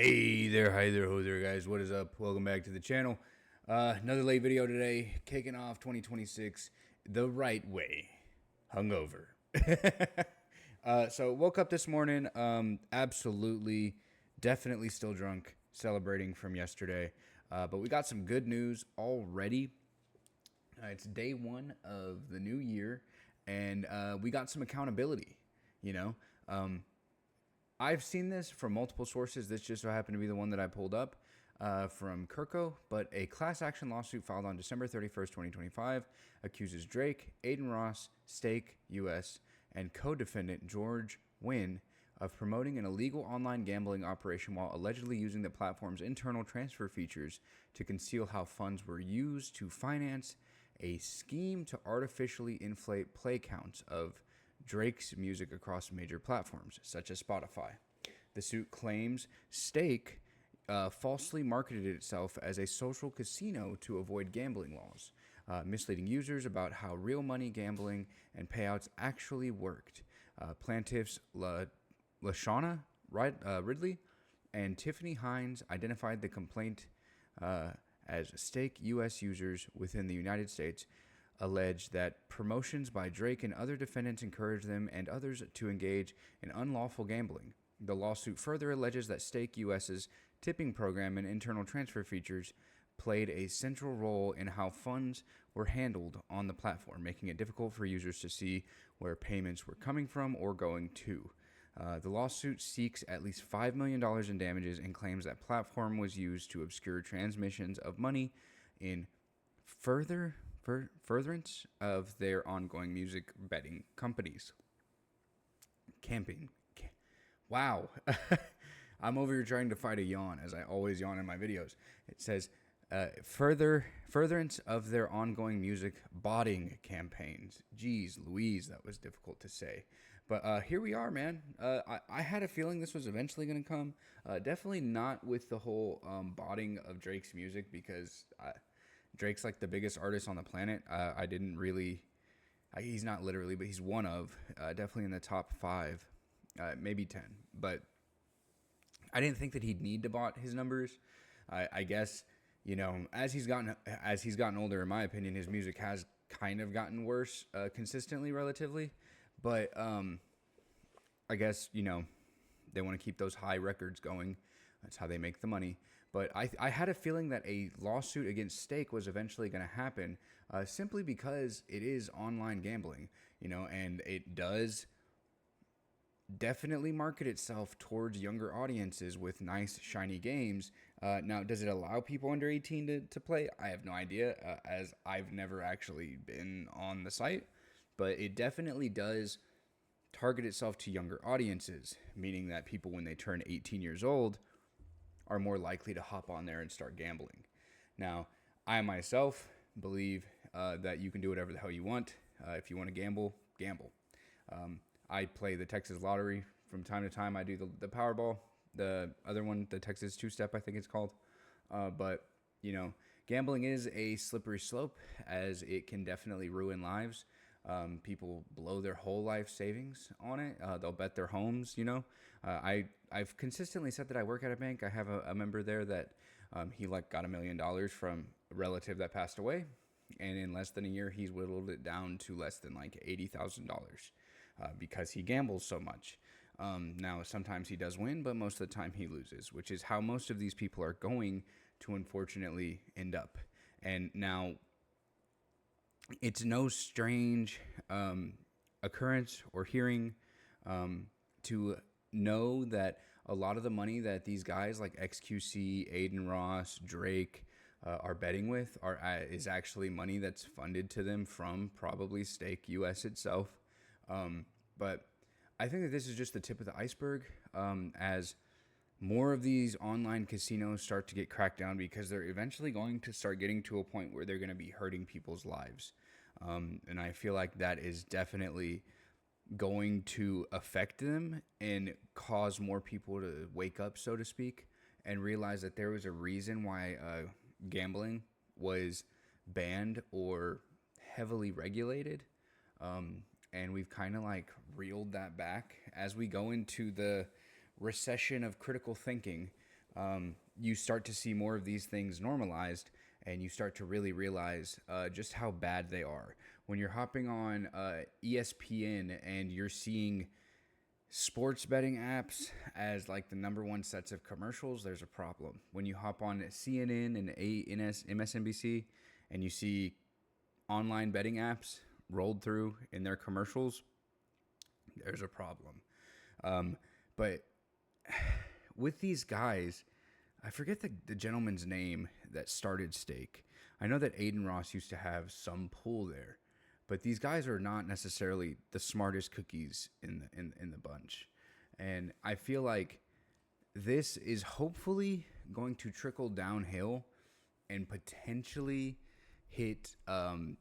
Hey there, hi there, ho there, guys. What is up? Welcome back to the channel. Another late video today, kicking off 2026 the right way, hungover. So woke up this morning, absolutely, definitely still drunk, celebrating from yesterday. But we got some good news already. It's day one of the new year, and we got some accountability. You know, I've seen this from multiple sources. This just so happened to be the one that I pulled up from Kirko. But a class action lawsuit filed on December 31st, 2025, accuses Drake, Adin Ross, Stake US, and co-defendant George Wynn of promoting an illegal online gambling operation while allegedly using the platform's internal transfer features to conceal how funds were used to finance a scheme to artificially inflate play counts of Drake's music across major platforms, such as Spotify. The suit claims Stake falsely marketed itself as a social casino to avoid gambling laws, misleading users about how real money gambling and payouts actually worked. Plaintiffs Lashana Ridley and Tiffany Hines identified the complaint as Stake U.S. users within the United States allege that promotions by Drake and other defendants encouraged them and others to engage in unlawful gambling. The lawsuit further alleges that Stake US's tipping program and internal transfer features played a central role in how funds were handled on the platform, making it difficult for users to see where payments were coming from or going to. The lawsuit seeks at least $5 million in damages and claims that platform was used to obscure transmissions of money in furtherance of their ongoing music betting companies. Camping. Wow. I'm over here trying to fight a yawn, as I always yawn in my videos. It says, furtherance of their ongoing music botting campaigns. Jeez Louise, that was difficult to say. But here we are, man. I had a feeling this was eventually going to come. Definitely not with the whole botting of Drake's music, because Drake's like the biggest artist on the planet. I didn't really... he's not literally, but he's one of. Definitely in the top 5. Maybe 10. But I didn't think that he'd need to bot his numbers. I guess, you know, as he's gotten older, in my opinion, his music has kind of gotten worse consistently, relatively. But I guess, you know, they want to keep those high records going. That's how they make the money. But I had a feeling that a lawsuit against Stake was eventually going to happen, simply because it is online gambling, you know, and it does definitely market itself towards younger audiences with nice, shiny games. Now, does it allow people under 18 to play? I have no idea, as I've never actually been on the site. But it definitely does target itself to younger audiences, meaning that people, when they turn 18 years old, are more likely to hop on there and start gambling. Now, I myself believe that you can do whatever the hell you want. If you want to gamble, gamble. I play the Texas Lottery from time to time. I do the Powerball, the other one, the Texas Two-Step, I think it's called. But, you know, gambling is a slippery slope, as it can definitely ruin lives. People blow their whole life savings on it. They'll bet their homes, you know. I've consistently said that I work at a bank. I have a member there that he got $1 million from a relative that passed away. And in less than a year, he's whittled it down to less than $80,000 because he gambles so much. Now, sometimes he does win, but most of the time he loses, which is how most of these people are going to unfortunately end up. And now, it's no strange occurrence or hearing to know that a lot of the money that these guys like XQC, Adin Ross, Drake are betting with is actually money that's funded to them from probably Stake US itself. But I think that this is just the tip of the iceberg, as more of these online casinos start to get cracked down, because they're eventually going to start getting to a point where they're going to be hurting people's lives. And I feel like that is definitely going to affect them and cause more people to wake up, so to speak, and realize that there was a reason why gambling was banned or heavily regulated. And we've kind of like reeled that back as we go into the recession of critical thinking. you start to see more of these things normalized, and you start to really realize just how bad they are. When you're hopping on ESPN and you're seeing sports betting apps as like the number one sets of commercials, there's a problem. When you hop on CNN and MSNBC and you see online betting apps rolled through in their commercials, there's a problem. But with these guys, I forget the gentleman's name that started Stake. I know that Adin Ross used to have some pull there, but these guys are not necessarily the smartest cookies in the bunch. And I feel like this is hopefully going to trickle downhill and potentially hit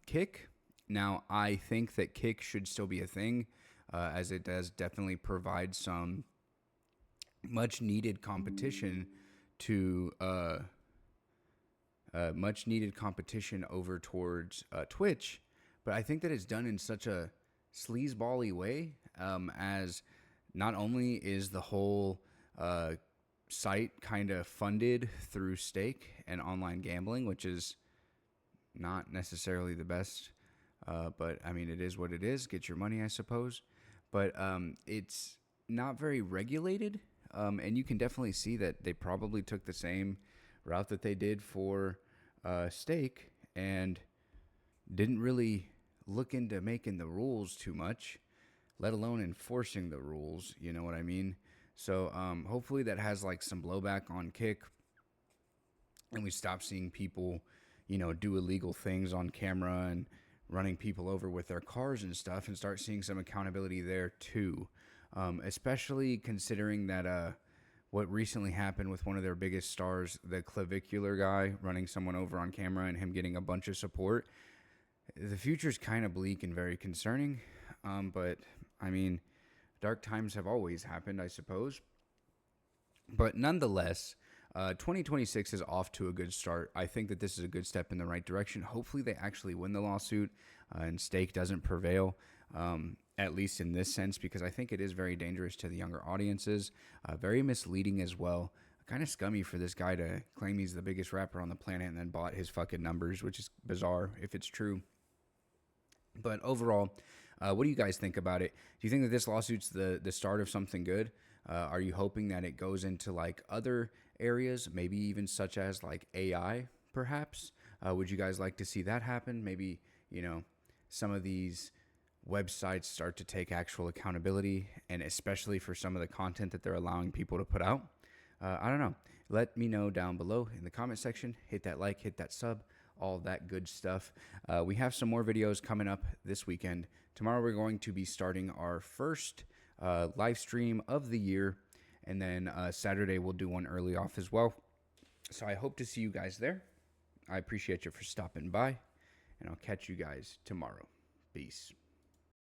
Kick. Now, I think that Kick should still be a thing, as it does definitely provide some much needed competition to over towards Twitch. But I think that it's done in such a sleazeball-y way, as not only is the whole site kind of funded through stake and online gambling, which is not necessarily the best, but I mean, it is what it is. Get your money, I suppose. But it's not very regulated, and you can definitely see that they probably took the same route that they did for stake and didn't really look into making the rules too much, let alone enforcing the rules. You know what I mean? So hopefully that has like some blowback on Kick, and we stop seeing people, do illegal things on camera and running people over with their cars and stuff, and start seeing some accountability there too. Especially considering that what recently happened with one of their biggest stars, the clavicular guy running someone over on camera and him getting a bunch of support. The future's kind of bleak and very concerning, but I mean, dark times have always happened, I suppose. But nonetheless, 2026 is off to a good start. I think that this is a good step in the right direction. Hopefully they actually win the lawsuit and stake doesn't prevail, at least in this sense, because I think it is very dangerous to the younger audiences, very misleading as well. Kind of scummy for this guy to claim he's the biggest rapper on the planet and then bought his fucking numbers, which is bizarre if it's true. But overall, what do you guys think about it? Do you think that this lawsuit's the start of something good? Are you hoping that it goes into like other areas, maybe even such as like AI, perhaps? Would you guys like to see that happen? Maybe, some of these websites start to take actual accountability, and especially for some of the content that they're allowing people to put out. I don't know. Let me know down below in the comment section. Hit that like, hit that sub, all that good stuff. We have some more videos coming up this weekend. Tomorrow we're going to be starting our first live stream of the year, and then Saturday we'll do one early off as well. So I hope to see you guys there. I appreciate you for stopping by, and I'll catch you guys tomorrow. Peace.